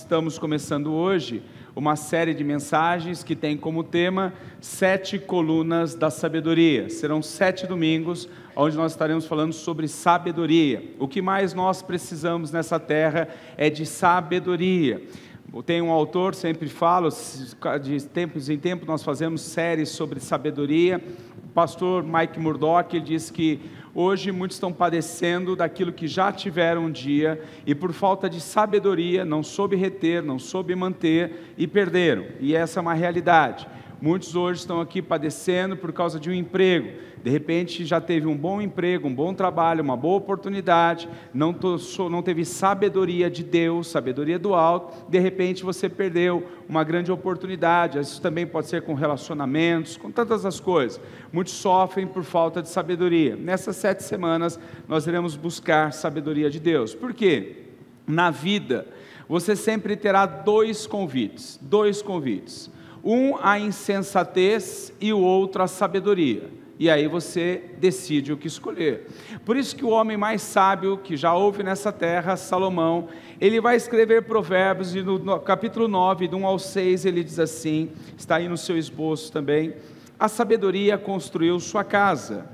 estamos começando hoje uma série de mensagens que tem como tema 7 colunas da sabedoria. Serão 7 domingos onde nós estaremos falando sobre sabedoria. O que mais nós precisamos nessa terra é de sabedoria. Tem um autor, sempre falo, de tempos em tempos nós fazemos séries sobre sabedoria. O pastor Mike Murdock, ele diz que hoje muitos estão padecendo daquilo que já tiveram um dia e por falta de sabedoria não soube reter, não soube manter e perderam. E essa é uma realidade. Muitos hoje estão aqui padecendo por causa de um emprego. De repente já teve um bom emprego, um bom trabalho, uma boa oportunidade, não teve sabedoria de Deus, sabedoria do alto, de repente você perdeu uma grande oportunidade. Isso também pode ser com relacionamentos, com tantas as coisas. Muitos sofrem por falta de sabedoria. Nessas 7 semanas nós iremos buscar sabedoria de Deus. Por quê? Na vida você sempre terá dois convites. Um a insensatez e o outro a sabedoria. E aí você decide o que escolher. Por isso que o homem mais sábio que já houve nessa terra, Salomão, ele vai escrever Provérbios, e no capítulo 9, do 1 ao 6, ele diz assim, está aí no seu esboço também: a sabedoria construiu sua casa,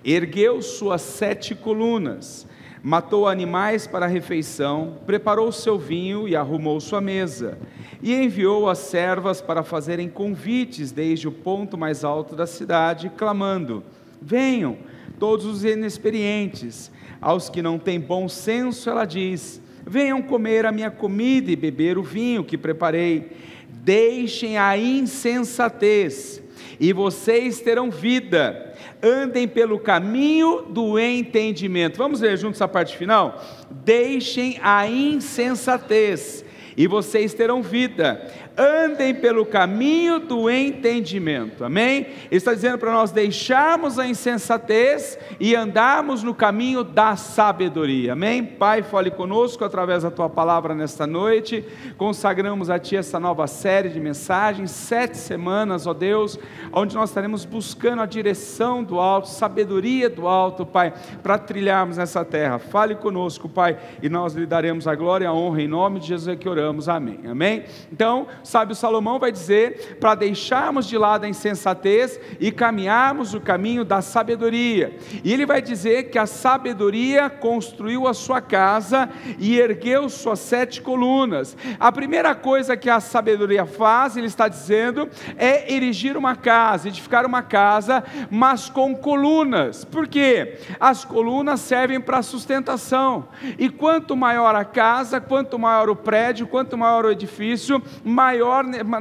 ergueu suas 7 colunas, matou animais para a refeição, preparou seu vinho e arrumou sua mesa, e enviou as servas para fazerem convites desde o ponto mais alto da cidade, clamando: venham, todos os inexperientes. Aos que não têm bom senso, ela diz: venham comer a minha comida e beber o vinho que preparei. Deixem a insensatez, e vocês terão vida. Andem pelo caminho do entendimento. Vamos ler juntos a parte final? Deixem a insensatez, e vocês terão vida. Andem pelo caminho do entendimento. Amém? Ele está dizendo para nós deixarmos a insensatez e andarmos no caminho da sabedoria. Amém? Pai, fale conosco através da Tua palavra nesta noite. Consagramos a Ti essa nova série de mensagens, 7 semanas, ó Deus, onde nós estaremos buscando a direção do alto, sabedoria do alto, Pai, para trilharmos nessa terra. Fale conosco, Pai, e nós lhe daremos a glória e a honra. Em nome de Jesus é que oramos. Amém. Amém? Então, sábio Salomão vai dizer para deixarmos de lado a insensatez e caminharmos o caminho da sabedoria. E ele vai dizer que a sabedoria construiu a sua casa e ergueu suas 7 colunas. A primeira coisa que a sabedoria faz, ele está dizendo, é erigir uma casa, edificar uma casa, mas com colunas. Por quê? As colunas servem para sustentação. E quanto maior a casa, quanto maior o prédio, quanto maior o edifício,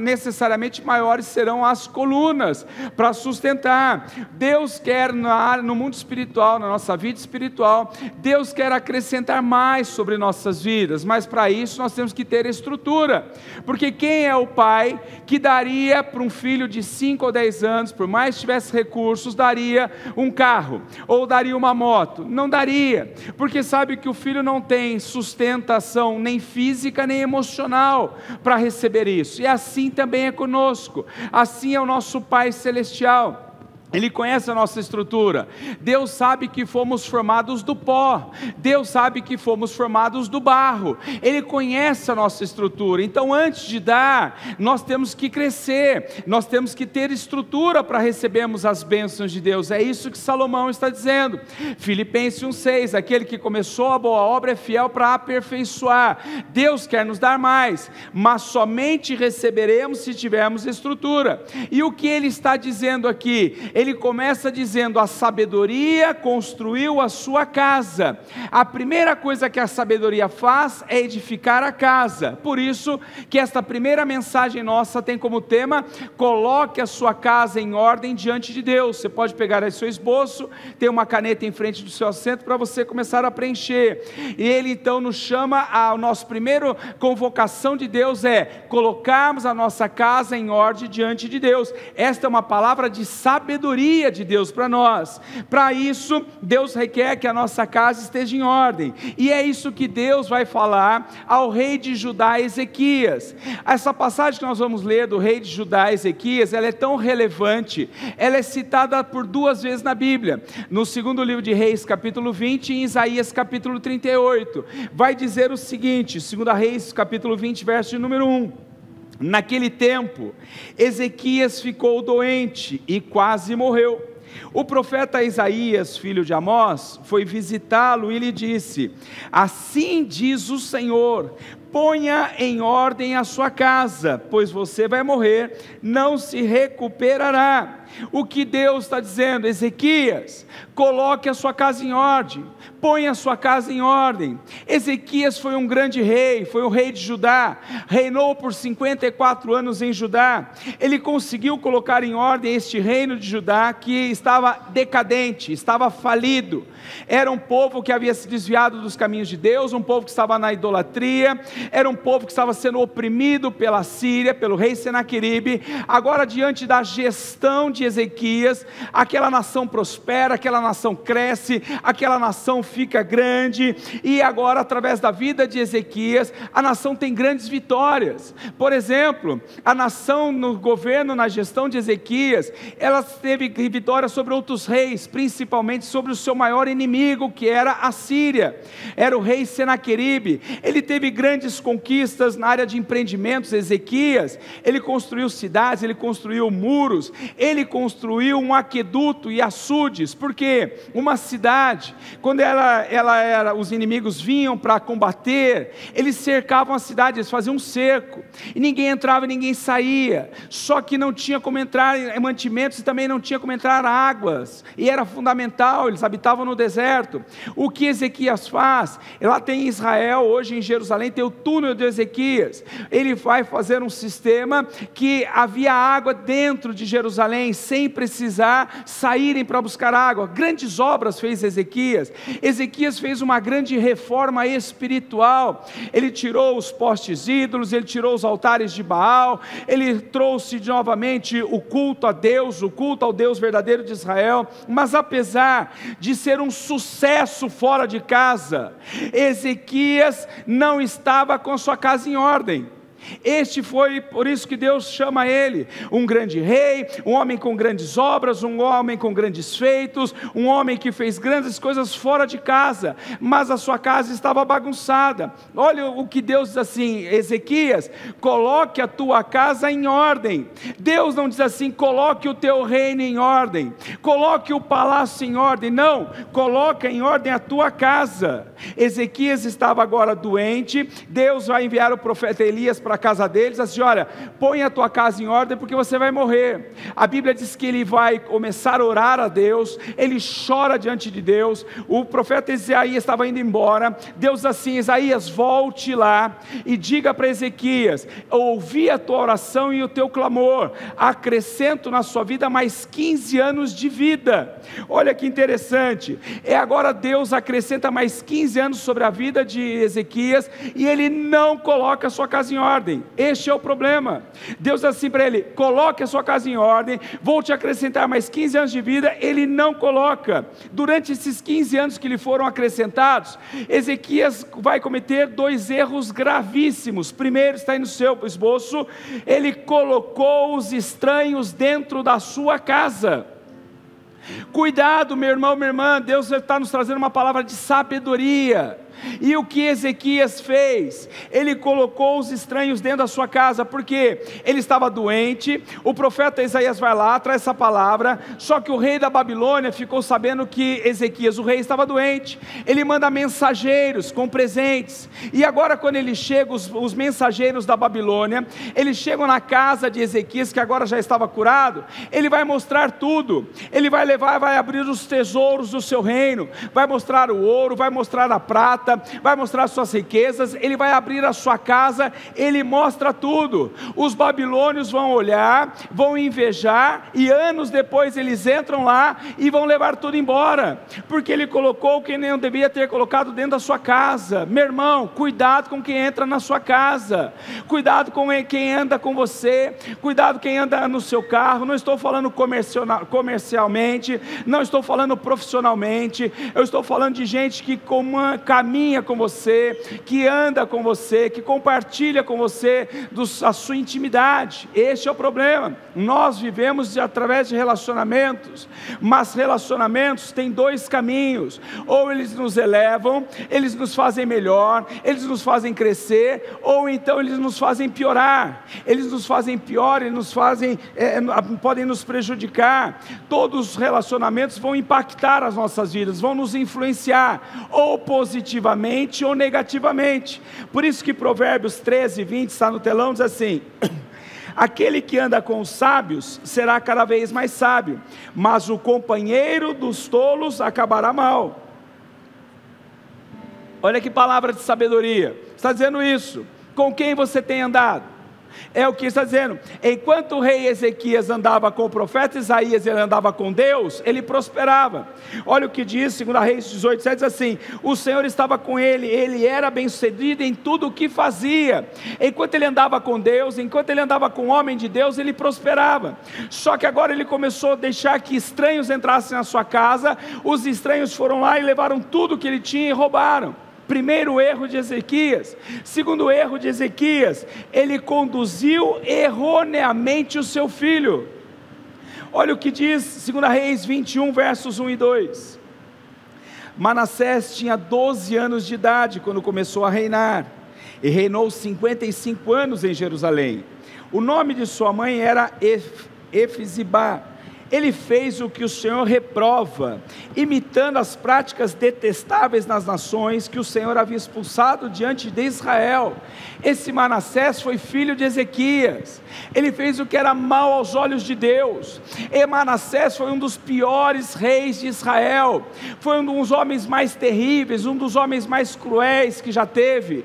necessariamente maiores serão as colunas para sustentar. Deus quer no mundo espiritual, na nossa vida espiritual, Deus quer acrescentar mais sobre nossas vidas, mas para isso nós temos que ter estrutura, porque quem é o pai que daria para um filho de 5 ou 10 anos, por mais que tivesse recursos, daria um carro, ou daria uma moto? Não daria, porque sabe que o filho não tem sustentação nem física nem emocional para receber isso. E assim também é conosco, assim é o nosso Pai Celestial. Ele conhece a nossa estrutura. Deus sabe que fomos formados do pó. Deus sabe que fomos formados do barro. Ele conhece a nossa estrutura. Então, antes de dar, nós temos que crescer. Nós temos que ter estrutura para recebermos as bênçãos de Deus. É isso que Salomão está dizendo. Filipenses 1,6: aquele que começou a boa obra é fiel para aperfeiçoar. Deus quer nos dar mais, mas somente receberemos se tivermos estrutura. E o que ele está dizendo aqui? Ele começa dizendo: a sabedoria construiu a sua casa. A primeira coisa que a sabedoria faz é edificar a casa. Por isso que esta primeira mensagem nossa tem como tema: coloque a sua casa em ordem diante de Deus. Você pode pegar aí seu esboço, tem uma caneta em frente do seu assento para você começar a preencher. E ele então nos chama, a nossa primeira convocação de Deus é colocarmos a nossa casa em ordem diante de Deus. Esta é uma palavra de sabedoria. sabedoria de Deus para nós. Para isso, Deus requer que a nossa casa esteja em ordem, e é isso que Deus vai falar ao rei de Judá, Ezequias. Essa passagem que nós vamos ler do rei de Judá, Ezequias, ela é tão relevante, ela é citada por 2 vezes na Bíblia, no segundo livro de Reis, capítulo 20, e em Isaías, capítulo 38, vai dizer o seguinte, 2 Reis, capítulo 20, verso de número 1, naquele tempo, Ezequias ficou doente e quase morreu. O profeta Isaías, filho de Amós, foi visitá-lo e lhe disse: assim diz o Senhor, ponha em ordem a sua casa, pois você vai morrer, não se recuperará. O que Deus está dizendo? Ezequias, coloque a sua casa em ordem, ponha a sua casa em ordem. Ezequias foi um grande rei, foi o rei de Judá, reinou por 54 anos em Judá. Ele conseguiu colocar em ordem este reino de Judá que estava decadente, estava falido. Era um povo que havia se desviado dos caminhos de Deus, um povo que estava na idolatria, era um povo que estava sendo oprimido pela Síria, pelo rei Senaqueribe. Agora, diante da gestão de Ezequias, aquela nação prospera, aquela nação cresce, aquela nação fica grande, e agora, através da vida de Ezequias, a nação tem grandes vitórias. Por exemplo, a nação no governo, na gestão de Ezequias, ela teve vitória sobre outros reis, principalmente sobre o seu maior inimigo, que era a Síria, era o rei Senaqueribe. Ele teve grandes conquistas na área de empreendimentos. Ezequias, ele construiu cidades, ele construiu muros, ele construiu um aqueduto e açudes, porque uma cidade, quando os inimigos vinham para combater, eles cercavam a cidade, eles faziam um cerco, e ninguém entrava e ninguém saía, só que não tinha como entrar mantimentos e também não tinha como entrar águas, e era fundamental, eles habitavam no deserto. O que Ezequias faz? Lá tem em Israel, hoje em Jerusalém, tem o túnel de Ezequias. Ele vai fazer um sistema que havia água dentro de Jerusalém, sem precisar saírem para buscar água. Grandes obras fez Ezequias. Ezequias fez uma grande reforma espiritual. Ele tirou os postes ídolos, ele tirou os altares de Baal, ele trouxe novamente o culto a Deus, o culto ao Deus verdadeiro de Israel. Mas apesar de ser um sucesso fora de casa, Ezequias não estava com sua casa em ordem. Por isso que Deus chama ele um grande rei, um homem com grandes obras, um homem com grandes feitos, um homem que fez grandes coisas fora de casa, mas a sua casa estava bagunçada. Olha o que Deus diz assim: Ezequias, coloque a tua casa em ordem. Deus não diz assim: coloque o teu reino em ordem, coloque o palácio em ordem. Não, coloca em ordem a tua casa. Ezequias estava agora doente. Deus vai enviar o profeta Elias para a casa deles, assim: olha, põe a tua casa em ordem, porque você vai morrer. A Bíblia diz que ele vai começar a orar a Deus, ele chora diante de Deus. O profeta Isaías estava indo embora. Deus diz assim: Isaías, volte lá e diga para Ezequias: ouvi a tua oração e o teu clamor, acrescento na sua vida mais 15 anos de vida. Olha que interessante, agora Deus acrescenta mais 15 anos sobre a vida de Ezequias, e ele não coloca a sua casa em ordem. Este é o problema. Deus diz assim para ele: coloque a sua casa em ordem, vou te acrescentar mais 15 anos de vida. Ele não coloca. Durante esses 15 anos que lhe foram acrescentados, Ezequias vai cometer 2 erros gravíssimos. Primeiro, está aí no seu esboço, ele colocou os estranhos dentro da sua casa. Cuidado, meu irmão, minha irmã, Deus está nos trazendo uma palavra de sabedoria. E o que Ezequias fez? Ele colocou os estranhos dentro da sua casa, porque ele estava doente. O profeta Isaías vai lá, traz essa palavra, só que o rei da Babilônia ficou sabendo que Ezequias, o rei, estava doente. Ele manda mensageiros com presentes, e agora quando ele chega, os mensageiros da Babilônia, eles chegam na casa de Ezequias, que agora já estava curado. Ele vai mostrar tudo, ele vai levar, vai abrir os tesouros do seu reino, vai mostrar o ouro, vai mostrar a prata, prata, vai mostrar suas riquezas, ele vai abrir a sua casa, ele mostra tudo. Os babilônios vão olhar, vão invejar, e anos depois eles entram lá e vão levar tudo embora, porque ele colocou quem não devia ter colocado dentro da sua casa. Meu irmão, cuidado com quem entra na sua casa, cuidado com quem anda com você, cuidado quem anda no seu carro. Não estou falando comercialmente, não estou falando profissionalmente, eu estou falando de gente que caminha com você, que anda com você, que compartilha com você a sua intimidade. Este é o problema. Nós vivemos através de relacionamentos, mas relacionamentos têm dois caminhos: ou eles nos elevam, eles nos fazem melhor, eles nos fazem crescer, ou então eles nos fazem piorar. Eles nos fazem pior, eles nos fazem, podem nos prejudicar. Todos os relacionamentos vão impactar as nossas vidas, vão nos influenciar, ou positivamente ou negativamente. Por isso que Provérbios 13:20 está no telão, diz assim: aquele que anda com os sábios será cada vez mais sábio, mas o companheiro dos tolos acabará mal. Olha que palavra de sabedoria, está dizendo isso. Com quem você tem andado? É o que está dizendo. Enquanto o rei Ezequias andava com o profeta Isaías, ele andava com Deus, ele prosperava. Olha o que diz 2 Reis 18:7, diz assim: o Senhor estava com ele, ele era bem sucedido em tudo o que fazia. Enquanto ele andava com Deus, enquanto ele andava com o homem de Deus, ele prosperava. Só que agora ele começou a deixar que estranhos entrassem na sua casa. Os estranhos foram lá e levaram tudo que ele tinha e roubaram. Primeiro erro de Ezequias. Segundo erro de Ezequias, ele conduziu erroneamente o seu filho. Olha o que diz 2 Reis 21, versos 1 e 2. Manassés tinha 12 anos de idade quando começou a reinar, e reinou 55 anos em Jerusalém. O nome de sua mãe era Efzibá. Ele fez o que o Senhor reprova, imitando as práticas detestáveis nas nações que o Senhor havia expulsado diante de Israel. Esse Manassés foi filho de Ezequias. Ele fez o que era mal aos olhos de Deus. E Manassés foi um dos piores reis de Israel, foi um dos homens mais terríveis, um dos homens mais cruéis que já teve.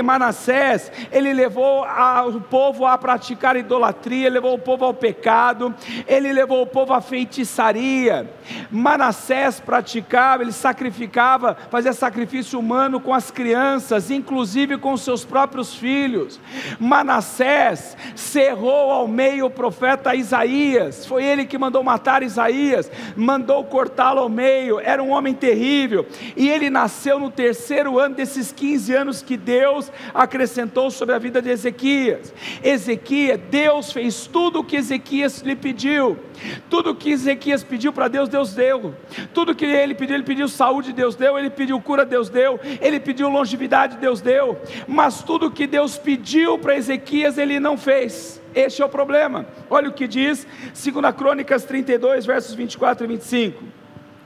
Manassés, ele levou o povo a praticar idolatria, levou o povo ao pecado, ele levou o povo à feitiçaria. Manassés praticava, ele sacrificava, fazia sacrifício humano com as crianças, inclusive com seus próprios filhos. Manassés cerrou ao meio o profeta Isaías, foi ele que mandou matar Isaías, mandou cortá-lo ao meio. Era um homem terrível, e ele nasceu no terceiro ano desses 15 anos que Deus acrescentou sobre a vida de Ezequias. Deus fez tudo o que Ezequias lhe pediu. Tudo que Ezequias pediu para Deus, Deus deu. Tudo que ele pediu saúde, Deus deu. Ele pediu cura, Deus deu. Ele pediu longevidade, Deus deu. Mas tudo que Deus pediu para Ezequias, ele não fez. Este é o problema. Olha o que diz 2 Crônicas 32, versos 24 e 25.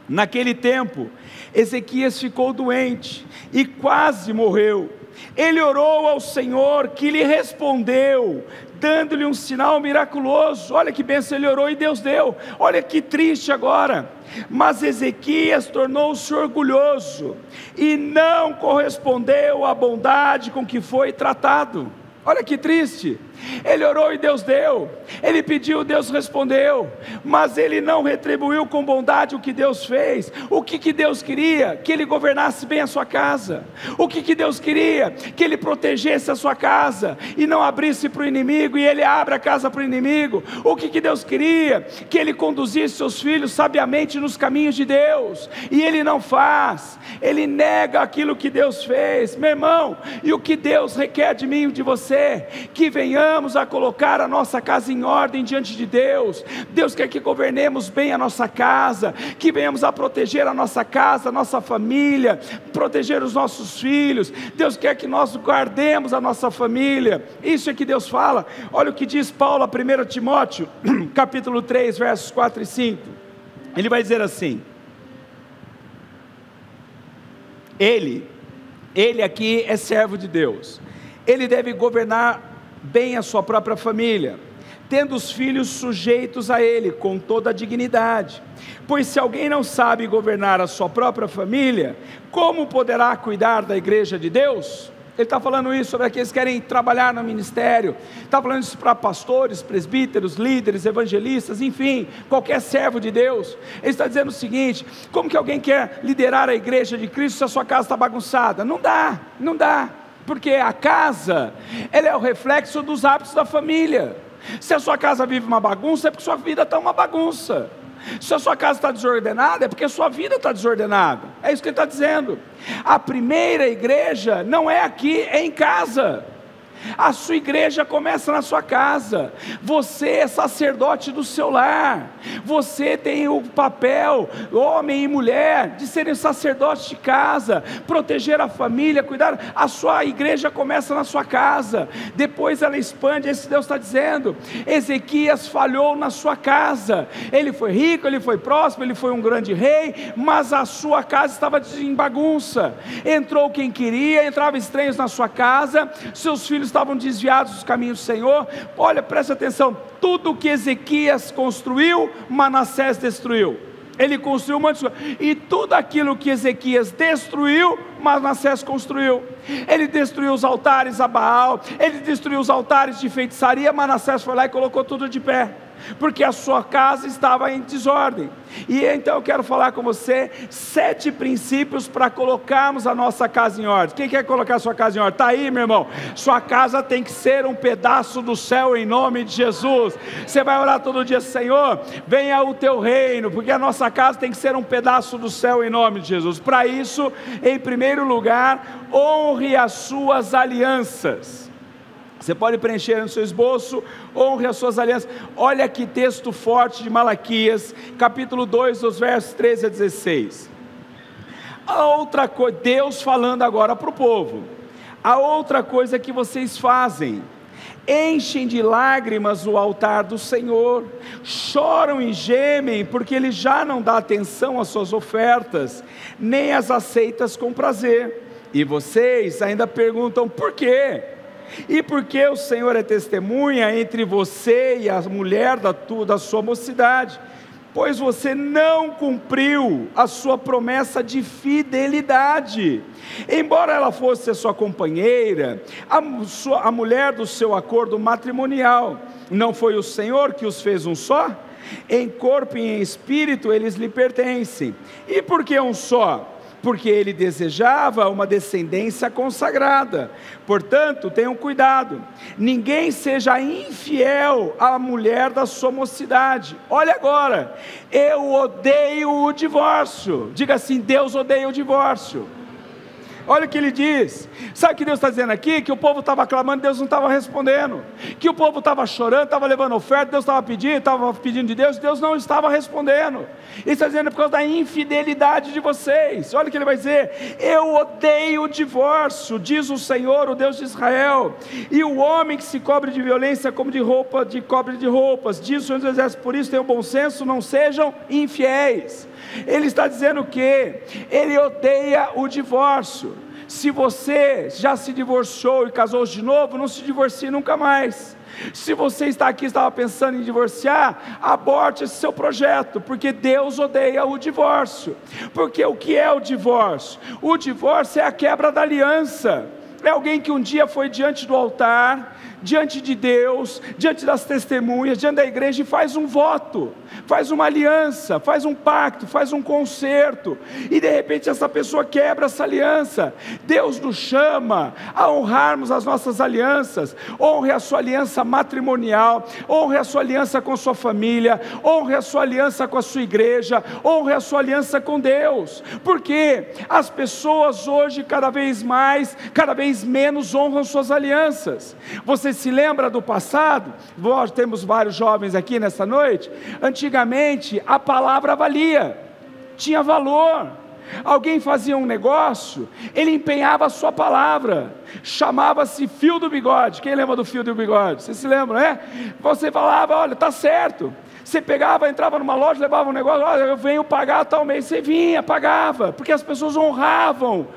Naquele tempo, Ezequias ficou doente e quase morreu. Ele orou ao Senhor, que lhe respondeu, dando-lhe um sinal miraculoso. Olha que bênção, ele orou e Deus deu. Olha que triste agora. Mas Ezequias tornou-se orgulhoso e não correspondeu à bondade com que foi tratado. Olha que triste. Ele orou e Deus deu, ele pediu, Deus respondeu, mas ele não retribuiu com bondade o que Deus fez. O que Deus queria? Que ele governasse bem a sua casa. O que Deus queria? Que ele protegesse a sua casa e não abrisse para o inimigo, e ele abre a casa para o inimigo. O que Deus queria? Que ele conduzisse seus filhos sabiamente nos caminhos de Deus, e ele não faz. Ele nega aquilo que Deus fez. Meu irmão, e o que Deus requer de mim e de você? Que venhamos a colocar a nossa casa em ordem diante de Deus. Deus quer que governemos bem a nossa casa, que venhamos a proteger a nossa casa, a nossa família, proteger os nossos filhos. Deus quer que nós guardemos a nossa família. Isso é que Deus fala. Olha o que diz Paulo a 1 Timóteo, capítulo 3, versos 4 e 5. Ele vai dizer assim: ele aqui é servo de Deus, ele deve governar bem a sua própria família, tendo os filhos sujeitos a ele, com toda a dignidade. Pois se alguém não sabe governar a sua própria família, como poderá cuidar da igreja de Deus? Ele está falando isso sobre aqueles que querem trabalhar no ministério, está falando isso para pastores, presbíteros, líderes, evangelistas, enfim, qualquer servo de Deus. Ele está dizendo o seguinte: como que alguém quer liderar a igreja de Cristo se a sua casa está bagunçada? Não dá, porque a casa, ela é o reflexo dos hábitos da família. Se a sua casa vive uma bagunça, é porque sua vida está uma bagunça. Se a sua casa está desordenada, é porque a sua vida está desordenada. É isso que ele está dizendo. A primeira igreja não é aqui, é em casa. A sua igreja começa na sua casa. Você é sacerdote do seu lar. Você tem o papel, homem e mulher, de serem sacerdotes de casa, proteger a família, cuidar. A sua igreja começa na sua casa, depois ela expande. Esse Deus está dizendo. Ezequias falhou na sua casa. Ele foi rico, ele foi próspero, ele foi um grande rei, mas a sua casa estava em bagunça. Entrou quem queria, entrava estranhos na sua casa, seus filhos estavam desviados dos caminhos do Senhor. Olha, presta atenção, tudo que Ezequias construiu, Manassés destruiu. Ele construiu um monte de coisas, e tudo aquilo que Ezequias destruiu, Manassés construiu. Ele destruiu os altares a Baal, ele destruiu os altares de feitiçaria. Manassés foi lá e colocou tudo de pé, porque a sua casa estava em desordem. E então eu quero falar com você 7 princípios para colocarmos a nossa casa em ordem. Quem quer colocar a sua casa em ordem? Está aí, meu irmão. Sua casa tem que ser um pedaço do céu em nome de Jesus. Você vai orar todo dia: Senhor, venha o teu reino, porque a nossa casa tem que ser um pedaço do céu em nome de Jesus. Para isso, em primeiro lugar, honre as suas alianças. Você pode preencher no seu esboço: honre as suas alianças. Olha que texto forte de Malaquias, capítulo 2, dos versos 13 a 16. A outra coisa, Deus falando agora para o povo: a outra coisa que vocês fazem, enchem de lágrimas o altar do Senhor, choram e gemem, porque Ele já não dá atenção às suas ofertas, nem as aceitas com prazer. E vocês ainda perguntam: por quê? E porque o Senhor é testemunha entre você e a mulher da sua mocidade, pois você não cumpriu a sua promessa de fidelidade. Embora ela fosse a sua companheira, a mulher do seu acordo matrimonial, não foi o Senhor que os fez um só? Em corpo e em espírito eles lhe pertencem. E por que um só? Porque ele desejava uma descendência consagrada. Portanto, tenham cuidado, ninguém seja infiel à mulher da sua mocidade. Olha agora: eu odeio o divórcio. Diga assim: Deus odeia o divórcio. Olha o que ele diz. Sabe o que Deus está dizendo aqui? Que o povo estava clamando, Deus não estava respondendo. Que o povo estava chorando, estava levando oferta, Deus estava pedindo de Deus, Deus não estava respondendo. Ele está dizendo: por causa da infidelidade de vocês. Olha o que ele vai dizer: eu odeio o divórcio, diz o Senhor, o Deus de Israel. E o homem que se cobre de violência como cobre de roupas, diz o Senhor dos Exércitos. Por isso tenham bom senso, não sejam infiéis. Ele está dizendo que ele odeia o divórcio. Se você já se divorciou e casou de novo, não se divorcie nunca mais. Se você está aqui e estava pensando em divorciar, aborte esse seu projeto, porque Deus odeia o divórcio. Porque o que é o divórcio? O divórcio é a quebra da aliança. É alguém que um dia foi diante do altar, diante de Deus, diante das testemunhas, diante da igreja, e faz um voto, faz uma aliança, faz um pacto, faz um concerto, e de repente essa pessoa quebra essa aliança. Deus nos chama a honrarmos as nossas alianças. Honre a sua aliança matrimonial, honre a sua aliança com sua família, honre a sua aliança com a sua igreja, honre a sua aliança com Deus, porque as pessoas hoje cada vez menos honram suas alianças. Você se lembra do passado? Nós temos vários jovens aqui nessa noite. Antigamente a palavra valia, tinha valor. Alguém fazia um negócio, ele empenhava a sua palavra, chamava-se fio do bigode. Quem lembra do fio do bigode? Você se lembra, né? Você falava: olha, está certo. Você pegava, entrava numa loja, levava um negócio: olha, eu venho pagar tal mês. Você vinha, pagava, porque as pessoas honravam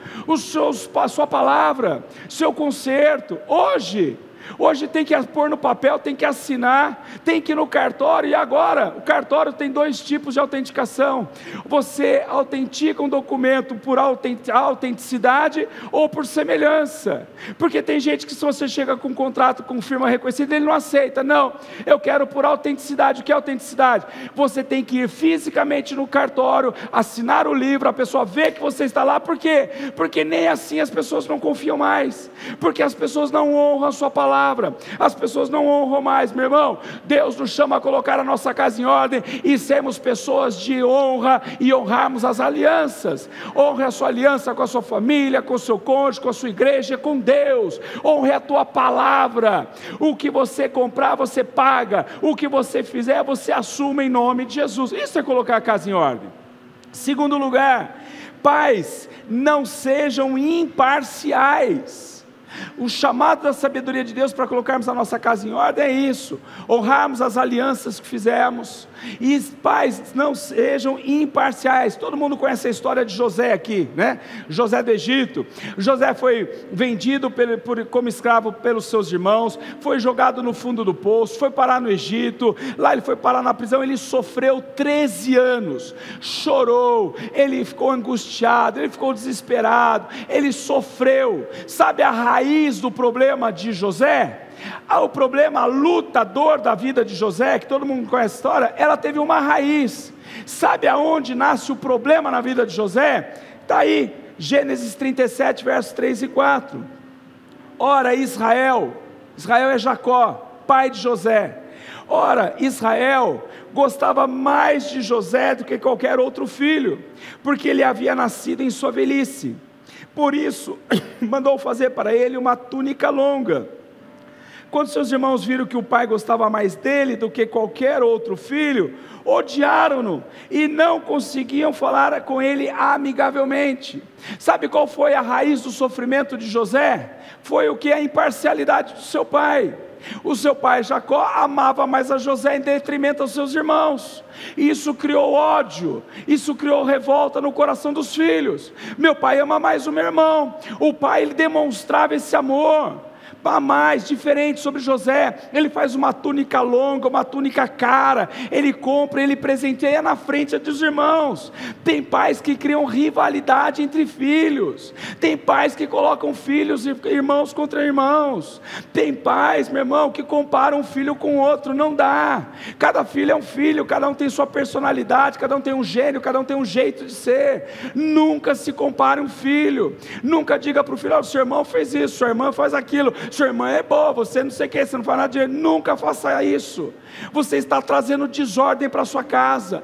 a sua palavra, seu conserto. Hoje, Hoje tem que pôr no papel, tem que assinar, tem que ir no cartório. E agora, o cartório tem 2 tipos de autenticação. Você autentica um documento por autenticidade ou por semelhança. Porque tem gente que, se você chega com um contrato com firma reconhecida, ele não aceita. Não, eu quero por autenticidade. O que é autenticidade? Você tem que ir fisicamente no cartório, assinar o livro, a pessoa vê que você está lá. Por quê? Porque nem assim as pessoas não confiam mais. Porque as pessoas não honram a sua palavra. As pessoas não honram mais, meu irmão. Deus nos chama a colocar a nossa casa em ordem e sermos pessoas de honra e honrarmos as alianças. Honre a sua aliança com a sua família, com o seu cônjuge, com a sua igreja, com Deus. Honre a tua palavra. O que você comprar, você paga. O que você fizer, você assume em nome de Jesus. Isso é colocar a casa em ordem. Segundo lugar, pais, não sejam imparciais. O chamado da sabedoria de Deus para colocarmos a nossa casa em ordem é isso: honrarmos as alianças que fizemos. E pais, não sejam imparciais. Todo mundo conhece a história de José aqui, né? José do Egito. José foi vendido como escravo pelos seus irmãos, foi jogado no fundo do poço, foi parar no Egito. Lá ele foi parar na prisão. Ele sofreu 13 anos, chorou, ele ficou angustiado, ele ficou desesperado, ele sofreu. Sabe a raiz do problema de José? O problema, a luta, a dor da vida de José, que todo mundo conhece a história, ela teve uma raiz. Sabe aonde nasce o problema na vida de José? Está aí, Gênesis 37, versos 3 e 4. Ora, Israel é Jacó, pai de José. Ora, Israel gostava mais de José do que qualquer outro filho, porque ele havia nascido em sua velhice. Por isso, mandou fazer para ele uma túnica longa. Quando seus irmãos viram que o pai gostava mais dele do que qualquer outro filho, odiaram-no e não conseguiam falar com ele amigavelmente. Sabe qual foi a raiz do sofrimento de José? Foi o que? A imparcialidade do seu pai. O seu pai Jacó amava mais a José em detrimento aos seus irmãos. Isso criou ódio, isso criou revolta no coração dos filhos. Meu pai ama mais o meu irmão. O pai, ele demonstrava esse amor a mais, diferente sobre José. Ele faz uma túnica longa, uma túnica cara, ele compra, ele presenteia na frente dos irmãos. Tem pais que criam rivalidade entre filhos, tem pais que colocam filhos e irmãos contra irmãos, tem pais, meu irmão, que comparam um filho com outro. Não dá. Cada filho é um filho, cada um tem sua personalidade, cada um tem um gênio, cada um tem um jeito de ser. Nunca se compare um filho. Nunca diga para o filho: seu irmão fez isso, sua irmã faz aquilo, sua irmã é boa, você não sei o que, você não faz nada de jeito. Nunca faça isso. Você está trazendo desordem para sua casa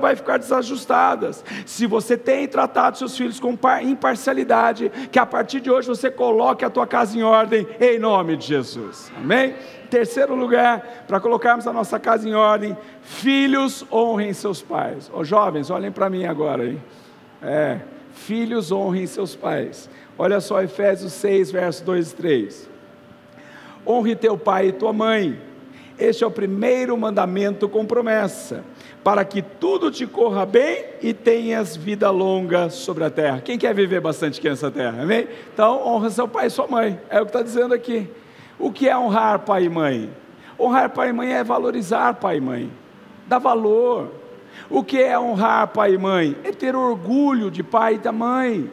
vai ficar desajustada. Se você tem tratado seus filhos com imparcialidade, que a partir de hoje você coloque a tua casa em ordem, em nome de Jesus, amém? Terceiro lugar, para colocarmos a nossa casa em ordem: filhos, honrem seus pais. Jovens, olhem para mim agora, hein? Filhos, honrem seus pais. Olha só, Efésios 6, versos 2 e 3. Honre teu pai e tua mãe. Este é o primeiro mandamento com promessa, para que tudo te corra bem e tenhas vida longa sobre a terra. Quem quer viver bastante aqui nessa terra, amém? Então, honra seu pai e sua mãe. É o que está dizendo aqui. O que é honrar pai e mãe? Honrar pai e mãe é valorizar pai e mãe, dar valor. O que é honrar pai e mãe? É ter orgulho de pai e da mãe.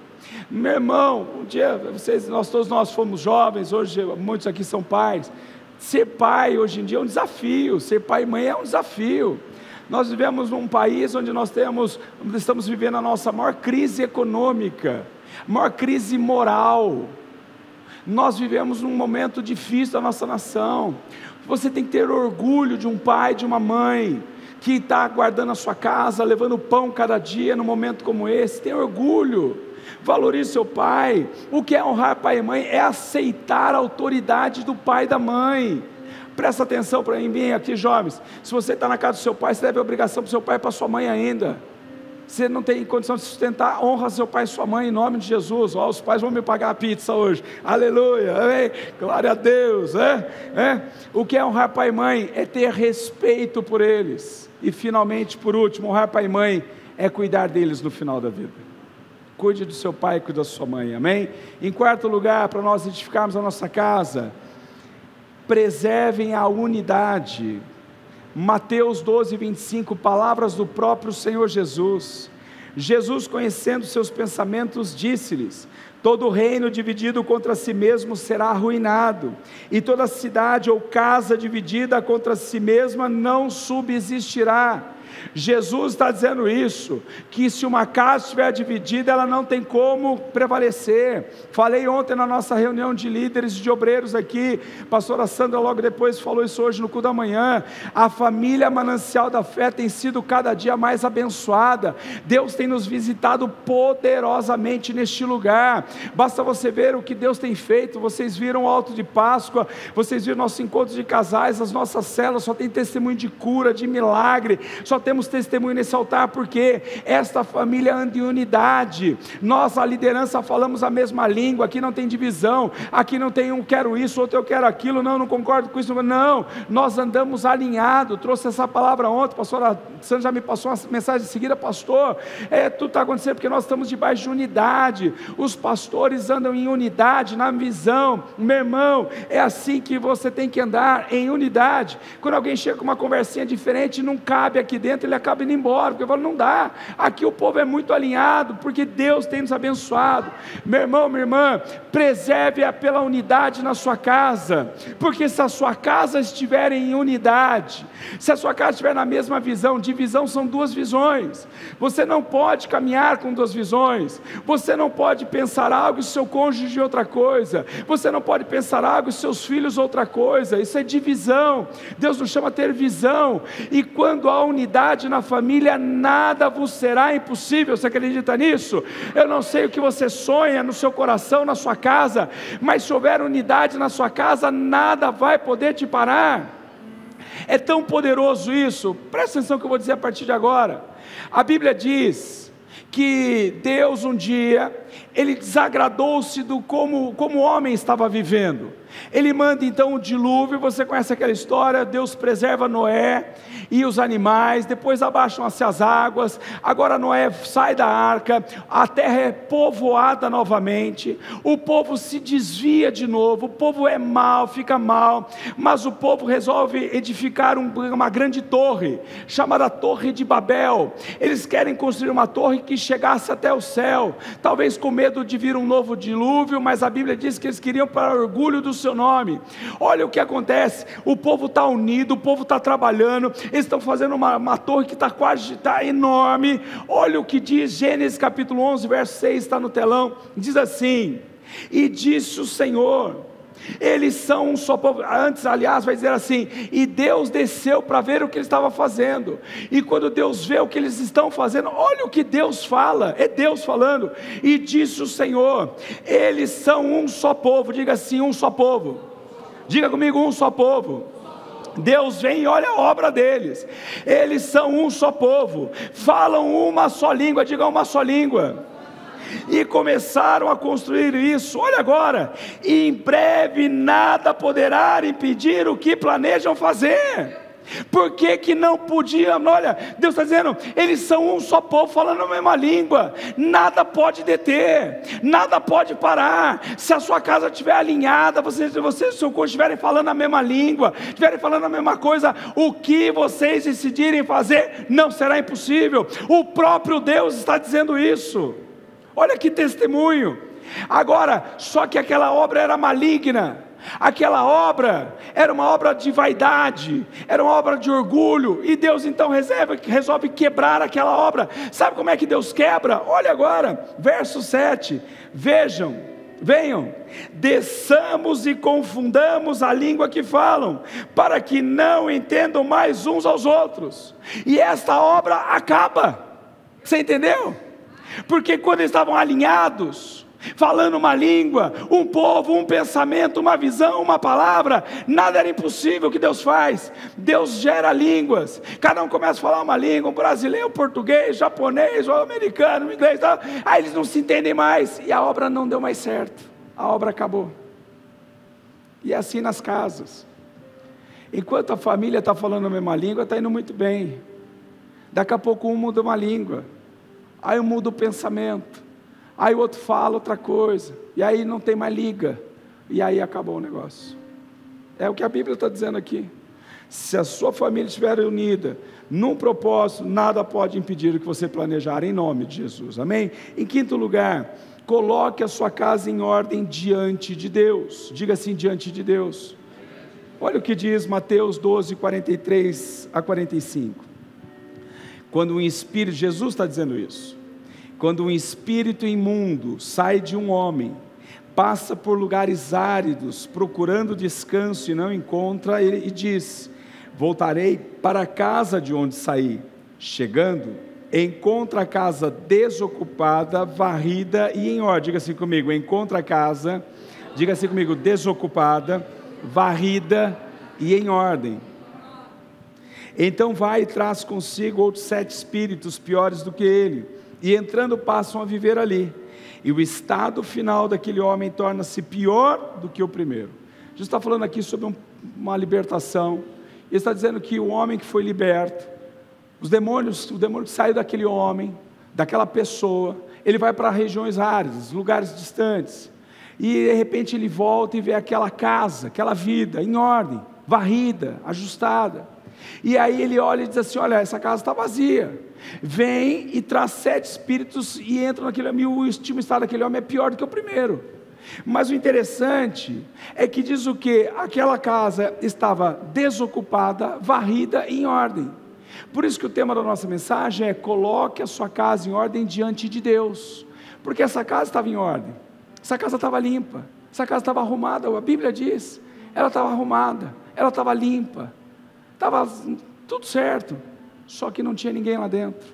Meu irmão, um dia todos nós fomos jovens, hoje muitos aqui são pais. Ser pai hoje em dia é um desafio, ser pai e mãe é um desafio. Nós vivemos num país onde estamos vivendo a nossa maior crise econômica, maior crise moral. Nós vivemos num momento difícil da nossa nação. Você tem que ter orgulho de um pai, de uma mãe que está guardando a sua casa, levando pão cada dia num momento como esse. Tem orgulho. Valorize seu pai. O que é honrar pai e mãe? É aceitar a autoridade do pai e da mãe. Presta atenção para mim aqui, jovens. Se você está na casa do seu pai, você deve a obrigação para o seu pai e para sua mãe ainda. Você não tem condição de sustentar, honra seu pai e sua mãe em nome de Jesus. Os pais vão me pagar a pizza hoje, aleluia, amém? Glória a Deus. O que é honrar pai e mãe? É ter respeito por eles. E finalmente, por último, honrar pai e mãe é cuidar deles no final da vida. Cuide do seu pai e cuide da sua mãe, amém? Em quarto lugar, para nós edificarmos a nossa casa, preservem a unidade. Mateus 12, 25, palavras do próprio Senhor Jesus. Jesus, conhecendo seus pensamentos, disse-lhes: todo reino dividido contra si mesmo será arruinado, e toda cidade ou casa dividida contra si mesma não subsistirá. Jesus está dizendo isso, que se uma casa estiver dividida, ela não tem como prevalecer. Falei ontem na nossa reunião de líderes e de obreiros aqui, a pastora Sandra logo depois falou isso hoje no culto da manhã. A família Manancial da Fé tem sido cada dia mais abençoada. Deus tem nos visitado poderosamente neste lugar. Basta você ver o que Deus tem feito. Vocês viram o alto de Páscoa, vocês viram nosso encontro de casais, as nossas células só tem testemunho de cura, de milagre, só temos testemunho nesse altar, porque esta família anda em unidade. Nós, a liderança, falamos a mesma língua. Aqui não tem divisão, aqui não tem um quero isso, outro eu quero aquilo, não concordo com isso, não, nós andamos alinhados. Trouxe essa palavra ontem, a pastora Sandra já me passou uma mensagem em seguida: pastor, tudo está acontecendo porque nós estamos debaixo de unidade. Os pastores andam em unidade, na visão. Meu irmão, é assim que você tem que andar, em unidade. Quando alguém chega com uma conversinha diferente, não cabe aqui dentro, ele acaba indo embora, porque eu falo, não dá, aqui o povo é muito alinhado, porque Deus tem nos abençoado. Meu irmão, minha irmã, preserve-a pela unidade na sua casa, porque se a sua casa estiver em unidade, se a sua casa estiver na mesma visão, divisão são duas visões, você não pode caminhar com duas visões, você não pode pensar algo e seu cônjuge outra coisa, você não pode pensar algo e seus filhos outra coisa, isso é divisão. Deus nos chama a ter visão, e quando há unidade na família, nada vos será impossível. Você acredita nisso? Eu não sei o que você sonha no seu coração, na sua casa, mas se houver unidade na sua casa, nada vai poder te parar. É tão poderoso isso. Presta atenção que eu vou dizer a partir de agora. A Bíblia diz que Deus um dia, Ele desagradou-se do como o homem estava vivendo. Ele manda então o dilúvio. Você conhece aquela história? Deus preserva Noé e os animais, depois abaixam-se as águas. Agora Noé sai da arca, a terra é povoada novamente, o povo se desvia de novo, o povo é mau, fica mal, mas o povo resolve edificar uma grande torre, chamada Torre de Babel. Eles querem construir uma torre que chegasse até o céu, talvez com medo de vir um novo dilúvio, mas a Bíblia diz que eles queriam para orgulho do seu nome. Olha o que acontece, o povo está unido, o povo está trabalhando, eles estão fazendo uma torre que está enorme. Olha o que diz Gênesis capítulo 11, verso 6, está no telão, diz assim: e disse o Senhor, eles são um só povo. Antes, aliás, vai dizer assim: e Deus desceu para ver o que ele estava fazendo, e quando Deus vê o que eles estão fazendo, olha o que Deus fala, é Deus falando, e disse o Senhor, eles são um só povo. Diga assim: um só povo. Diga comigo: um só povo. Deus vem e olha a obra deles, eles são um só povo, falam uma só língua. Diga: uma só língua. E começaram a construir isso. Olha agora: e em breve nada poderá impedir o que planejam fazer. Por que não podiam? Olha, Deus está dizendo, eles são um só povo, falando a mesma língua, nada pode deter, nada pode parar. Se a sua casa estiver alinhada, você e seu cônjuge estiverem falando a mesma língua, estiverem falando a mesma coisa, o que vocês decidirem fazer não será impossível. O próprio Deus está dizendo isso. Olha que testemunho. Agora, só que aquela obra era maligna, aquela obra era uma obra de vaidade, era uma obra de orgulho, e Deus então resolve quebrar aquela obra. Sabe como é que Deus quebra? Olha agora, verso 7, venham, desçamos e confundamos a língua que falam, para que não entendam mais uns aos outros, e esta obra acaba. Você entendeu? Porque quando eles estavam alinhados, falando uma língua, um povo, um pensamento, uma visão, uma palavra, nada era impossível. O que Deus faz? Deus gera línguas, cada um começa a falar uma língua, um brasileiro, um português, japonês, um americano, um inglês, aí eles não se entendem mais, e a obra não deu mais certo, a obra acabou. E é assim nas casas, enquanto a família está falando a mesma língua, está indo muito bem, daqui a pouco um muda uma língua, aí um muda o pensamento, aí o outro fala outra coisa, e aí não tem mais liga, e aí acabou o negócio. É o que a Bíblia está dizendo aqui. Se a sua família estiver unida num propósito, nada pode impedir o que você planejar, em nome de Jesus, amém? Em quinto lugar, coloque a sua casa em ordem diante de Deus. Diga assim: diante de Deus. Olha o que diz Mateus 12, 43 a 45. Quando um espírito, Jesus está dizendo isso, quando um espírito imundo sai de um homem, passa por lugares áridos, procurando descanso e não encontra, e diz: voltarei para a casa de onde saí. Chegando, encontra a casa desocupada, varrida e em ordem. Diga assim comigo: encontra a casa, diga assim comigo, desocupada, varrida e em ordem. Então vai e traz consigo outros 7 espíritos piores do que ele, e entrando passam a viver ali, e o estado final daquele homem torna-se pior do que o primeiro. Jesus está falando aqui sobre uma libertação. Ele está dizendo que o homem que foi liberto, o demônio que saiu daquele homem, daquela pessoa, ele vai para regiões áridas, lugares distantes, e de repente ele volta e vê aquela casa, aquela vida em ordem, varrida, ajustada, e aí ele olha e diz assim: olha, essa casa está vazia. Vem e traz 7 espíritos e entra naquele homem, e o último estado daquele homem é pior do que o primeiro. Mas o interessante é que diz o que? Aquela casa estava desocupada, varrida e em ordem. Por isso que o tema da nossa mensagem é: coloque a sua casa em ordem diante de Deus. Porque essa casa estava em ordem, essa casa estava limpa, essa casa estava arrumada. A Bíblia diz, ela estava arrumada, ela estava limpa, estava tudo certo. Só que não tinha ninguém lá dentro,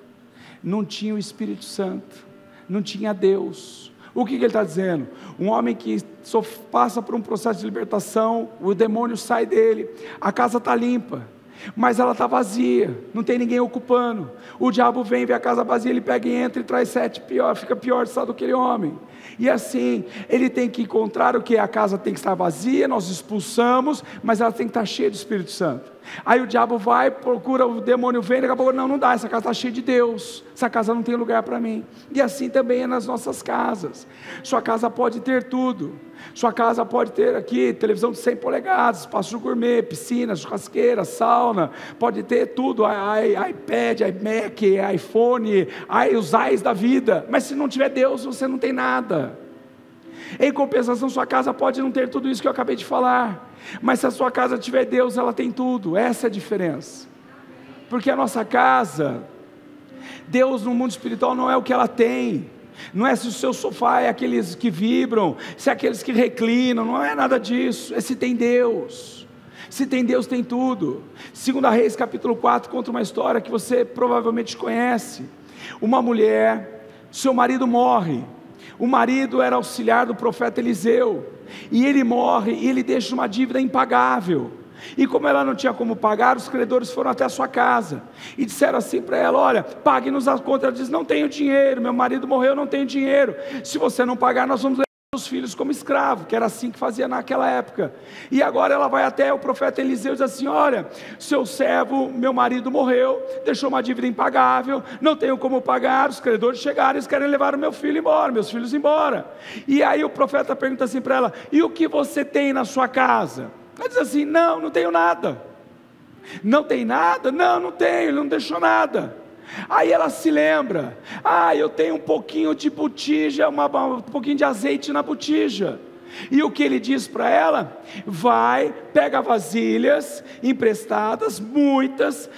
não tinha o Espírito Santo, não tinha Deus. O que ele está dizendo? Um homem que só passa por um processo de libertação, o demônio sai dele, a casa está limpa, mas ela está vazia, não tem ninguém ocupando. O diabo vem, vê a casa vazia, ele pega e entra e traz 7 pior, fica pior do estado daquele homem. E assim, ele tem que encontrar o que? A casa tem que estar vazia, nós expulsamos, mas ela tem que estar cheia do Espírito Santo. Aí o diabo vai, procura, o demônio vem, daqui a pouco, não dá, essa casa está cheia de Deus, essa casa não tem lugar para mim. E assim também é nas nossas casas. Sua casa pode ter tudo, sua casa pode ter aqui televisão de 100 polegadas, espaço gourmet, piscina, churrasqueira, sauna, pode ter tudo, iPad, iMac, iPhone, os ais da vida, mas se não tiver Deus, você não tem nada. Em compensação, sua casa pode não ter tudo isso que eu acabei de falar, mas se a sua casa tiver Deus, ela tem tudo. Essa é a diferença. Porque a nossa casa, Deus no mundo espiritual não é o que ela tem. Não é se o seu sofá é aqueles que vibram, se é aqueles que reclinam, não é nada disso. É se tem Deus. Se tem Deus, tem tudo. 2 Reis capítulo 4 conta uma história que você provavelmente conhece. Uma mulher, seu marido morre. O marido era auxiliar do profeta Eliseu, e ele morre, e ele deixa uma dívida impagável, e como ela não tinha como pagar, os credores foram até a sua casa, e disseram assim para ela: olha, pague-nos a conta. Ela diz: não tenho dinheiro, meu marido morreu, não tenho dinheiro, se você não pagar, nós vamos levar os filhos como escravo, que era assim que fazia naquela época. E agora ela vai até o profeta Eliseu e diz assim: olha, seu servo, meu marido morreu, deixou uma dívida impagável, não tenho como pagar, os credores chegaram, eles querem levar o meu filho embora, meus filhos embora. E aí o profeta pergunta assim para ela: e o que você tem na sua casa? Ela diz assim: não tenho nada. Não tem nada? Não tenho, ele não deixou nada. Aí ela se lembra: eu tenho um pouquinho de botija, um pouquinho de azeite na botija. E o que ele diz para ela? Vai, pega vasilhas emprestadas, muitas,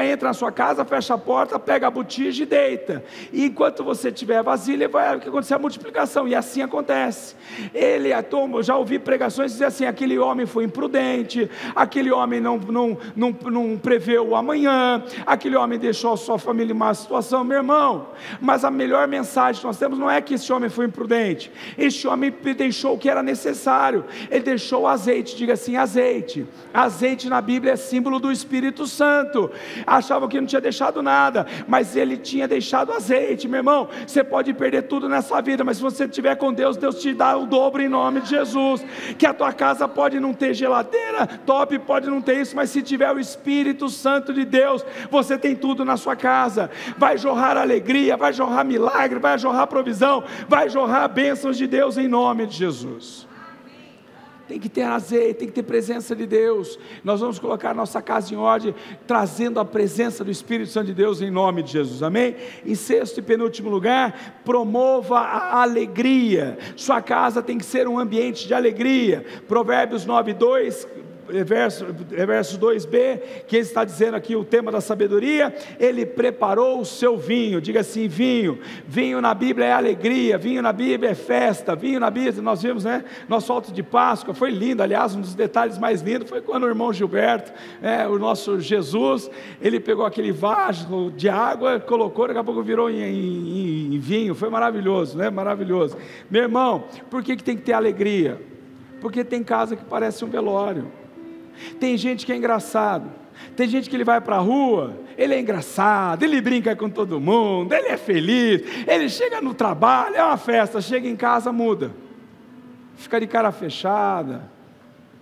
entra na sua casa, fecha a porta, pega a botija e deita. E enquanto você tiver vasilha, vai acontecer a multiplicação. E assim acontece. Já ouvi pregações dizer assim: aquele homem foi imprudente, aquele homem não preveu o amanhã, aquele homem deixou a sua família em má situação. Meu irmão, mas a melhor mensagem que nós temos não é que esse homem foi imprudente. Este homem deixou o que era necessário, ele deixou o azeite. Diga assim: azeite. Azeite na Bíblia é símbolo do Espírito Santo. Achavam que não tinha deixado nada, mas ele tinha deixado azeite. Meu irmão, você pode perder tudo nessa vida, mas se você estiver com Deus, Deus te dá o dobro em nome de Jesus. Que a tua casa pode não ter geladeira top, pode não ter isso, mas se tiver o Espírito Santo de Deus, você tem tudo na sua casa. Vai jorrar alegria, vai jorrar milagre, vai jorrar provisão, vai jorrar bênçãos de Deus em nome de Jesus. tem que ter azeite, tem que ter presença de Deus. Nós vamos colocar nossa casa em ordem, trazendo a presença do Espírito Santo de Deus em nome de Jesus, amém? Em sexto e penúltimo lugar, promova a alegria. Sua casa tem que ser um ambiente de alegria. Provérbios 9:2, verso 2b, que ele está dizendo aqui o tema da sabedoria. Ele preparou o seu vinho. Diga assim: vinho. Vinho na Bíblia é alegria, vinho na Bíblia é festa, vinho na Bíblia, nós vimos, né, nosso alto de Páscoa, foi lindo. Aliás, um dos detalhes mais lindos foi quando o irmão Gilberto, o nosso Jesus, ele pegou aquele vaso de água, colocou, daqui a pouco virou em vinho. Foi maravilhoso, né? Maravilhoso. Meu irmão, por que tem que ter alegria? Porque tem casa que parece um velório. Tem gente que é engraçado, tem gente que ele vai para a rua, ele é engraçado, ele brinca com todo mundo, ele é feliz, ele chega no trabalho, é uma festa, chega em casa, muda, fica de cara fechada,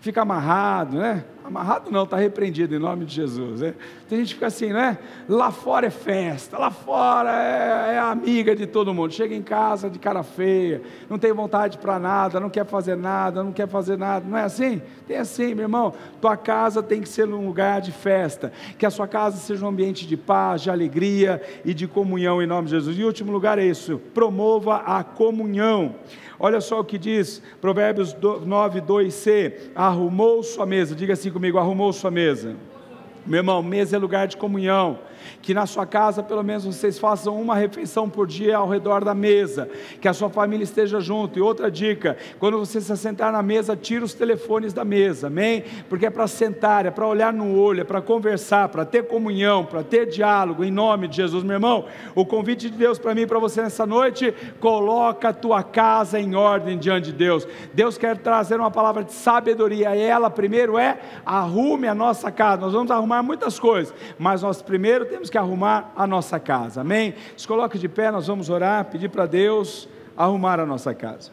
fica amarrado, né? Amarrado não, está repreendido em nome de Jesus, né? Tem gente que fica assim, né? Lá fora é festa, lá fora é amiga de todo mundo, chega em casa de cara feia, não tem vontade para nada, não quer fazer nada, não é assim? Tem assim, meu irmão. Tua casa tem que ser um lugar de festa, que a sua casa seja um ambiente de paz, de alegria e de comunhão em nome de Jesus. E em último lugar é isso, promova a comunhão. Olha só o que diz Provérbios 9:2c, arrumou sua mesa. Diga assim comigo: arrumou sua mesa. Meu irmão, mesa é lugar de comunhão. Que na sua casa pelo menos vocês façam uma refeição por dia ao redor da mesa, que a sua família esteja junto. E outra dica: quando você se sentar na mesa, tira os telefones da mesa, amém? Porque é para sentar, é para olhar no olho, é para conversar, para ter comunhão, para ter diálogo, em nome de Jesus. Meu irmão, o convite de Deus para mim e para você nessa noite: coloca a tua casa em ordem diante de Deus. Deus quer trazer uma palavra de sabedoria, e ela primeiro arrume a nossa casa. Nós vamos arrumar muitas coisas, mas nós primeiro temos que arrumar a nossa casa, amém? Se coloque de pé, nós vamos orar, pedir para Deus arrumar a nossa casa.